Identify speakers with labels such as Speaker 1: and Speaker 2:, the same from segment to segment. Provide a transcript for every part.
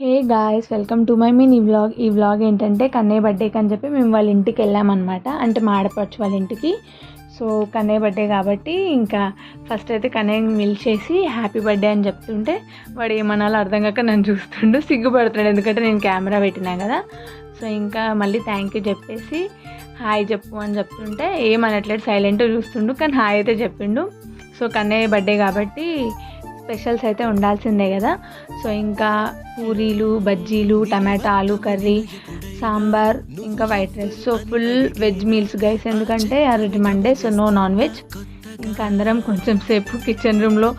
Speaker 1: Hey guys, welcome to my mini vlog. ఈ vlog ఏంటంటే కన్నయ్య బర్త్డేకి అని చెప్పి మేము వాళ్ళ ఇంటికి వెళ్ళామన్నమాట. అంటే మా ఆడపడుచు వాళ్ళ ఇంటికి. సో కన్నయ్య బర్త్డే కాబట్టి ఇంకా ఫస్ట్ అయితే కన్నయ్య పిలిచేసి హ్యాపీ బర్త్డే అని చెప్తుంటే వాడు ఏమనాలో అర్థం కాక నన్ను చూస్తుండు, సిగ్గుపడుతున్నాడు ఎందుకంటే నేను కెమెరా పెట్టినా కదా. సో ఇంకా మళ్ళీ థ్యాంక్ యూ చెప్పేసి హాయ్ చెప్పు అని చెప్తుంటే ఏమనట్లేదు, సైలెంట్గా చూస్తుండు, కానీ హాయ్ అయితే చెప్పిండు. సో కన్నయ్య బర్త్డే కాబట్టి స్పెషల్స్ అయితే ఉండాల్సిందే కదా. సో ఇంకా పూరీలు, బజ్జీలు, టమాటా ఆలు కర్రీ, సాంబార్, ఇంకా white rice. So full veg meals guys, ఎందుకంటే ఆ రోజు Monday, so no non veg. ఇంకా అందరం కొంచెం సేపు కిచెన్ రూమ్లో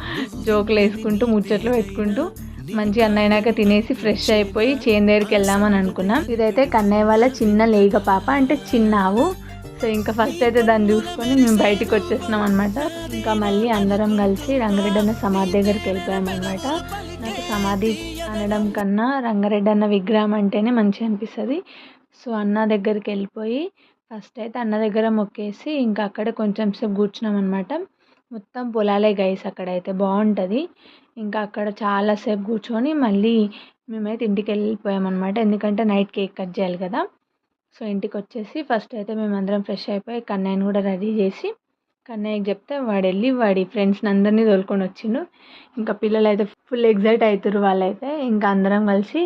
Speaker 1: జోకులు వేసుకుంటూ ముచ్చట్లు పెట్టుకుంటూ మంచిగా అన్నయ్యాక తినేసి ఫ్రెష్ అయిపోయి చేను దగ్గరికి వెళ్దామని అనుకున్నాం. ఇదైతే కన్నయ్య వాళ్ళ చిన్న లేగ పాప, అంటే చిన్న ఆవు. సో ఇంకా ఫస్ట్ అయితే దాన్ని చూసుకొని మేము బయటికి వచ్చేసినాం అనమాట. ఇంకా మళ్ళీ అందరం కలిసి రంగారెడ్డి అన్న సమాధి దగ్గరికి వెళ్ళిపోయామన్నమాట. నాకు సమాధి అనడం కన్నా రంగారెడ్డి అన్న విగ్రహం అంటేనే మంచిగా అనిపిస్తుంది. సో అన్న దగ్గరికి వెళ్ళిపోయి ఫస్ట్ అయితే అన్న దగ్గర మొక్కేసి ఇంకా అక్కడ కొంచెం సేపు కూర్చున్నాం అనమాట. మొత్తం పొలాలే గైస్, అక్కడైతే బాగుంటుంది. ఇంకా అక్కడ చాలాసేపు కూర్చొని మళ్ళీ మేమైతే ఇంటికి వెళ్ళిపోయామన్నమాట, ఎందుకంటే నైట్ కేక్ కట్ చేయాలి కదా. సో ఇంటికి వచ్చేసి ఫస్ట్ అయితే మేమందరం ఫ్రెష్ అయిపోయి కన్నయ్యని కూడా రెడీ చేసి కన్నయ్యకి చెప్తే వాడు వెళ్ళి వాడి ఫ్రెండ్స్ని అందరినీ తోలుకొని వచ్చిండు. ఇంకా పిల్లలు అయితే ఫుల్ ఎగ్జైట్ అవుతారు వాళ్ళైతే. ఇంకా అందరం కలిసి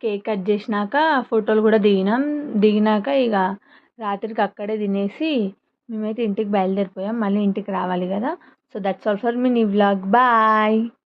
Speaker 1: కేక్ కట్ చేసినాక ఫోటోలు కూడా దిగినాక ఇక రాత్రికి అక్కడే తినేసి మేమైతే ఇంటికి బయలుదేరిపోయాం. మళ్ళీ ఇంటికి రావాలి కదా. So that's all for mini vlog. Bye.